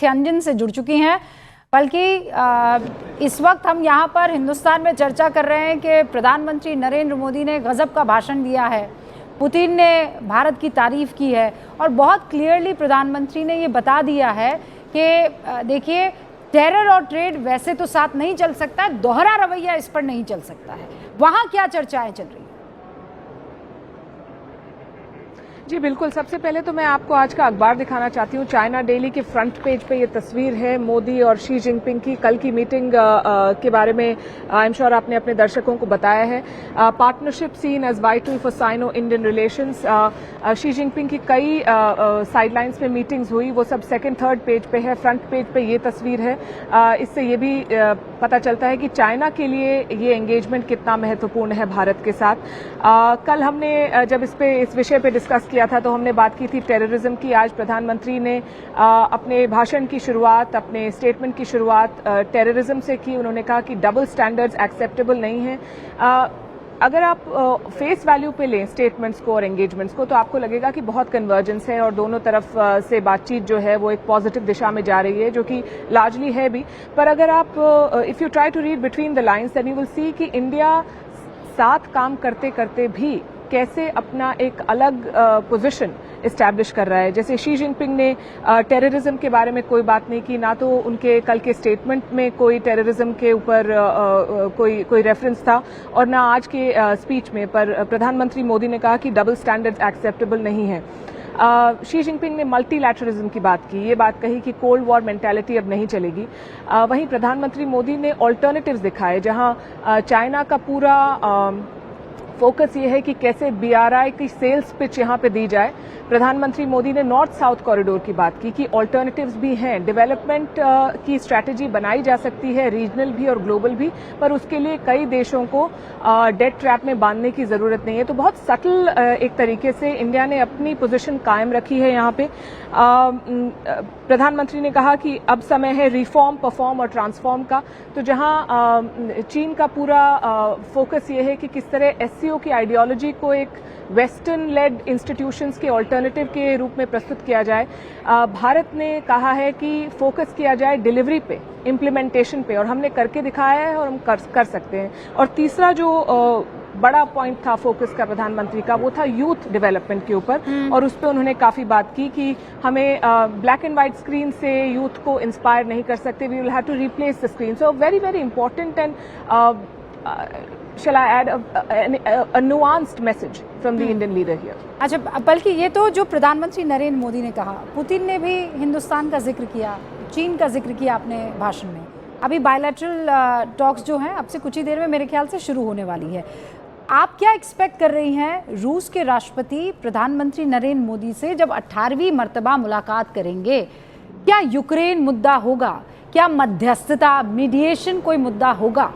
Tianjin से जुड़ चुकी हैं। बल्कि इस वक्त हम यहाँ पर हिंदुस्तान में चर्चा कर रहे हैं कि प्रधानमंत्री नरेंद्र मोदी ने गजब का भाषण दिया है, पुतिन ने भारत की तारीफ की है और बहुत क्लियरली प्रधानमंत्री ने ये बता दिया है कि देखिए टेरर और ट्रेड वैसे तो साथ नहीं चल सकता है, दोहरा रवैया इस पर नहीं चल सकता है। वहाँ क्या चर्चाएं चल रही हैं? जी बिल्कुल, सबसे पहले तो मैं आपको आज का अखबार दिखाना चाहती हूँ। चाइना डेली के फ्रंट पेज पे ये तस्वीर है मोदी और शी जिनपिंग की कल की मीटिंग के बारे में आई एम श्योर आपने अपने दर्शकों को बताया है। Partnership seen as vital for Sino Indian relations. Xi Jinping की कई साइडलाइंस पे मीटिंग्स हुई, वो सब सेकंड थर्ड पेज पे है। फ्रंट पेज पे ये तस्वीर है। इससे ये भी पता चलता है कि चाइना के लिए ये एंगेजमेंट कितना महत्वपूर्ण है भारत के साथ। कल हमने जब इस विषय पे डिस्कस किया था तो हमने बात की थी टेररिज्म की। आज प्रधानमंत्री ने अपने भाषण की शुरुआत, अपने स्टेटमेंट की शुरुआत टेररिज्म से की। उन्होंने कहा कि डबल स्टैंडर्ड्स एक्सेप्टेबल नहीं है। अगर आप फेस वैल्यू पे लें स्टेटमेंट्स को और एंगेजमेंट्स को तो आपको लगेगा कि बहुत कन्वर्जेंस है और दोनों तरफ से बातचीत जो है वो एक पॉजिटिव दिशा में जा रही है, जो कि लार्जली है भी। पर अगर आप if you try to read between the lines then you will see कि इंडिया साथ काम करते करते भी कैसे अपना एक अलग पोजीशन इस्टेब्लिश कर रहा है। जैसे शी जिनपिंग ने टेररिज्म के बारे में कोई बात नहीं की, ना तो उनके कल के स्टेटमेंट में कोई टेररिज्म के ऊपर कोई रेफरेंस था और ना आज के स्पीच में। पर प्रधानमंत्री मोदी ने कहा कि डबल स्टैंडर्ड्स एक्सेप्टेबल नहीं है। शी जिनपिंग ने मल्टीलैटरलिज्म की बात की, ये बात कही कि कोल्ड वॉर मेंटालिटी अब नहीं चलेगी। वहीं प्रधानमंत्री मोदी ने ऑल्टरनेटिव्स दिखाए, जहां चाइना का पूरा फोकस ये है कि कैसे BRI की सेल्स पिच यहाँ पे दी जाए। प्रधानमंत्री मोदी ने नॉर्थ साउथ कॉरिडोर की बात की कि ऑल्टरनेटिव्स भी हैं, डेवलपमेंट की स्ट्रैटेजी बनाई जा सकती है, रीजनल भी और ग्लोबल भी, पर उसके लिए कई देशों को डेट ट्रैप में बांधने की जरूरत नहीं है। तो बहुत सटल एक तरीके से इंडिया ने अपनी पोजीशन कायम रखी है यहाँ पे। प्रधानमंत्री ने कहा कि अब समय है रिफॉर्म, परफॉर्म और ट्रांसफॉर्म का। तो जहां चीन का पूरा फोकस ये है कि किस तरह SCO की आइडियोलॉजी को एक वेस्टर्न लेड इंस्टीट्यूशंस के ऑल्टरनेटिव के रूप में प्रस्तुत किया जाए, भारत ने कहा है कि फोकस किया जाए डिलीवरी पे, इम्प्लीमेंटेशन पे, और हमने करके दिखाया है और हम कर सकते हैं। और तीसरा जो बड़ा पॉइंट था फोकस का प्रधानमंत्री का, वो था यूथ डेवलपमेंट के ऊपर, और उस पर उन्होंने काफी बात की कि हमें ब्लैक एंड व्हाइट स्क्रीन से यूथ को इंस्पायर नहीं कर सकते, we will have to replace the screen. So very very important and shall I add a nuanced message from the Indian leader here? अच्छा, बल्कि ये तो जो प्रधानमंत्री नरेंद्र मोदी ने कहा, पुतिन ने भी हिंदुस्तान का जिक्र किया, चीन का जिक्र किया अपने भाषण में। अभी बायलैटरल टॉक्स जो हैं अब से कुछ ही देर में मेरे ख्याल से शुरू होने वाली है। आप क्या एक्सपेक्ट कर रही हैं रूस के राष्ट्रपति प्रधानमंत्री नरेंद्र मोदी से जब 18वीं मर्तबा मुलाकात करेंगे? क्या यूक्रेन मुद्दा होगा? क्या मध्यस्थता, मीडिएशन कोई मुद्दा होगा?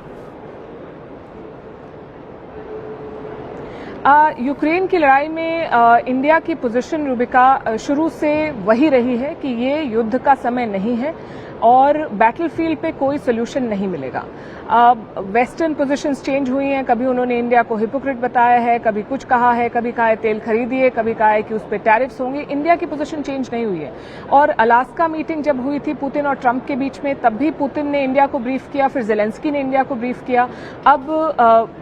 यूक्रेन की लड़ाई में इंडिया की पोजीशन रूबिका शुरू से वही रही है कि ये युद्ध का समय नहीं है और बैटलफील्ड पे कोई सोल्यूशन नहीं मिलेगा। वेस्टर्न पोजीशंस चेंज हुई हैं, कभी उन्होंने इंडिया को हिपोक्रेट बताया है, कभी कुछ कहा है, कभी कहा है तेल खरीदिए, कभी कहा है कि उस पर टैरिफ्स होंगे। इंडिया की पोजीशन चेंज नहीं हुई है। और अलास्का मीटिंग जब हुई थी पुतिन और ट्रंप के बीच में, तब भी पुतिन ने इंडिया को ब्रीफ किया, फिर जेलेंस्की ने इंडिया को ब्रीफ किया। अब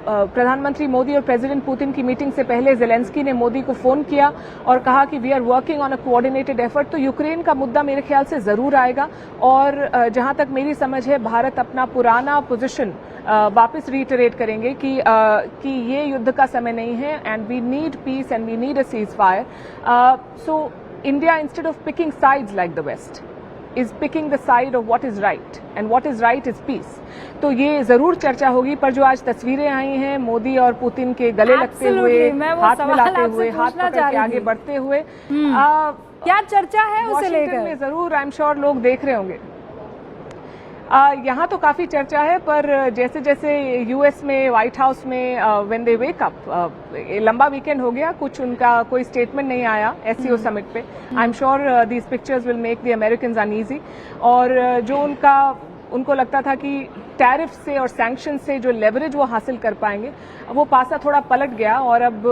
प्रधानमंत्री मोदी और प्रेसिडेंट पुतिन की मीटिंग से पहले जेलेंस्की ने मोदी को फोन किया और कहा कि we are working on a coordinated effort. तो यूक्रेन का मुद्दा मेरे ख्याल से जरूर आएगा और जहां तक मेरी समझ है भारत अपना पुराना पोजीशन वापस रीटरेट करेंगे कि ये युद्ध का समय नहीं है and we need peace and we need a ceasefire. So India instead of picking sides like the west is picking the side of what is right and what is right is peace। तो ये जरूर चर्चा होगी। पर जो आज तस्वीरें आई हैं मोदी और पुतिन के गले लगते हुए, हाथ मिलाते हुए, हाथ पकड़ के आगे बढ़ते हुए, क्या चर्चा है उसे लेकर? में जरूर आई एम श्योर लोग देख रहे होंगे। यहाँ तो काफी चर्चा है, पर जैसे जैसे यूएस में, व्हाइट हाउस में व्हेन दे वेक अप, लंबा वीकेंड हो गया, कुछ उनका कोई स्टेटमेंट नहीं आया SCO समिट पे। I am sure these pictures will make the Americans uneasy. और जो उनको लगता था कि टैरिफ से और सैंक्शन से जो लेवरेज वो हासिल कर पाएंगे, वो पासा थोड़ा पलट गया और अब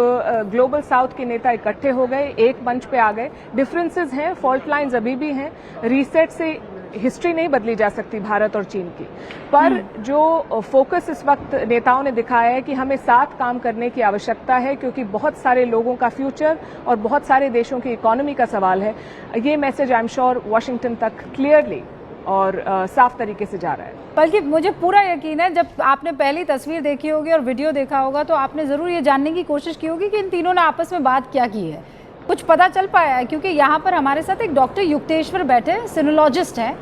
ग्लोबल साउथ के नेता इकट्ठे हो गए, एक मंच पे आ गए। डिफरेंसेस हैं, फॉल्ट लाइंस अभी भी हैं। रीसेट से हिस्ट्री नहीं बदली जा सकती भारत और चीन की, पर जो फोकस इस वक्त नेताओं ने दिखाया है कि हमें साथ काम करने की आवश्यकता है, क्योंकि बहुत सारे लोगों का फ्यूचर और बहुत सारे देशों की इकोनॉमी का सवाल है। ये message I am sure Washington तक क्लियरली और साफ तरीके से जा रहा है। बल्कि मुझे पूरा यकीन है, जब आपने पहली तस्वीर देखी होगी और वीडियो देखा होगा तो आपने ज़रूर ये जानने की कोशिश की होगी कि इन तीनों ने आपस में बात क्या की है। कुछ पता चल पाया है? क्योंकि यहाँ पर हमारे साथ एक डॉक्टर युक्तेश्वर बैठे, सिनोलॉजिस्ट हैं,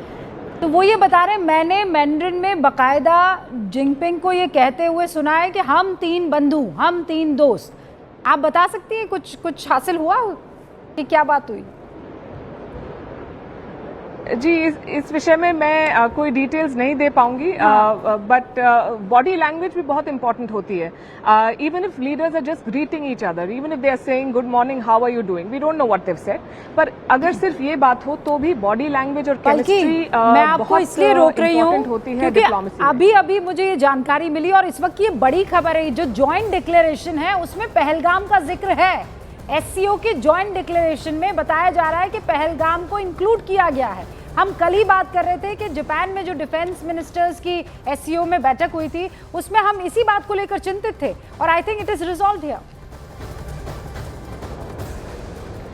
तो वो ये बता रहे हैं, मैंने मैंड्रिन में बाकायदा जिनपिंग को ये कहते हुए सुना है कि हम 3 बंधु, हम 3 दोस्त। आप बता सकती हैं कुछ हासिल हुआ कि क्या बात हुई? जी, इस विषय में मैं कोई डिटेल्स नहीं दे पाऊंगी, बट बॉडी लैंग्वेज भी बहुत इंपॉर्टेंट होती है। Even if leaders are just greeting each other, even if they are saying good morning, how are you doing, we don't know what they said, पर अगर सिर्फ ये बात हो तो भी बॉडी लैंग्वेज और केमिस्ट्री मैं आपको इसलिए रोक रही हूँ क्योंकि अभी मुझे ये जानकारी मिली और इस वक्त ये बड़ी खबर है, जो ज्वाइंट डिक्लेरेशन है उसमें पहलगाम का जिक्र है। एससीओ के ज्वाइंट डिक्लेरेशन में बताया जा रहा है कि पहलगाम को इंक्लूड किया गया है। हम कल ही बात कर रहे थे कि जापान में जो डिफेंस मिनिस्टर्स की एससीओ में बैठक हुई थी, उसमें हम इसी बात को लेकर चिंतित थे और I think it is resolved here.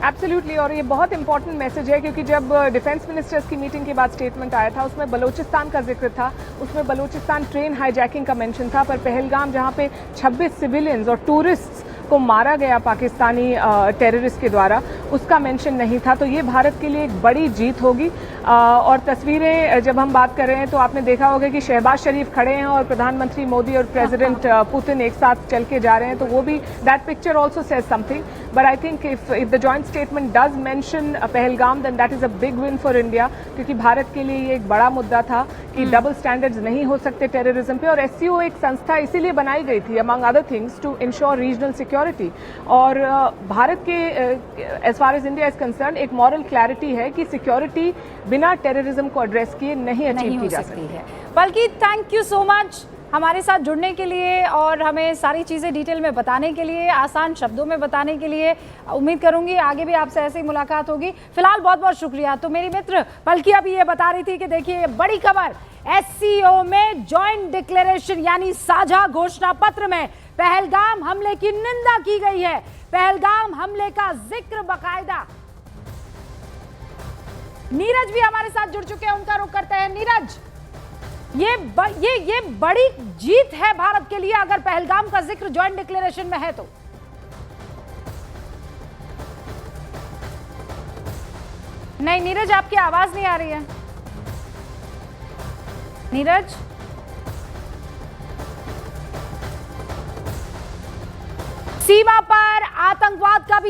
Absolutely, और ये बहुत इंपॉर्टेंट मैसेज है, क्योंकि जब डिफेंस मिनिस्टर्स की मीटिंग के बाद स्टेटमेंट आया था, उसमें बलूचिस्तान का जिक्र था, उसमें बलूचिस्तान ट्रेन हाईजैकिंग का मेंशन था, पर पहलगाम जहां पे 26 सिविलियंस और टूरिस्ट्स को मारा गया पाकिस्तानी टेररिस्ट के द्वारा, उसका मेंशन नहीं था। तो ये भारत के लिए एक बड़ी जीत होगी। और तस्वीरें जब हम बात कर रहे हैं तो आपने देखा होगा कि शहबाज शरीफ खड़े हैं और प्रधानमंत्री मोदी और प्रेसिडेंट पुतिन एक साथ चल के जा रहे हैं, तो वो भी that picture also says something. But I think if the joint statement does mention Pahalgam, then that is a big win for India, क्योंकि भारत के लिए ये एक बड़ा मुद्दा था कि डबल स्टैंडर्ड्स नहीं हो सकते टेररिज्म पे। और एससीओ एक संस्था इसीलिए बनाई गई थी, among other things, to ensure regional security. और भारत के as far as India is concern एक मॉरल क्लैरिटी है कि सिक्योरिटी बिना टेररिज्म को एड्रेस किए नहीं अचीव की जा सकती है। बल्कि थैंक यू सो मच हमारे साथ जुड़ने के लिए और हमें सारी चीज़ें डिटेल में बताने के लिए, आसान शब्दों में बताने के लिए। उम्मीद करूंगी आगे भी आपसे ऐसे ही मुलाकात होगी। फिलहाल बहुत बहुत शुक्रिया। तो मेरी मित्र बल्कि अभी ये बता रही थी कि देखिए बड़ी खबर, एससीओ में जॉइंट डिक्लेरेशन यानी साझा घोषणा पत्र में पहलगाम हमले की निंदा की गई है। पहलगाम हमले का जिक्र बाकायदा। नीरज भी हमारे साथ जुड़ चुके हैं, उनका रुख करते हैं। नीरज, ये बड़ी जीत है भारत के लिए अगर पहलगाम का जिक्र जॉइंट डिक्लेरेशन में है तो। नहीं नीरज, आपकी आवाज नहीं आ रही है। नीरज, सीमा पर आतंकवाद का भी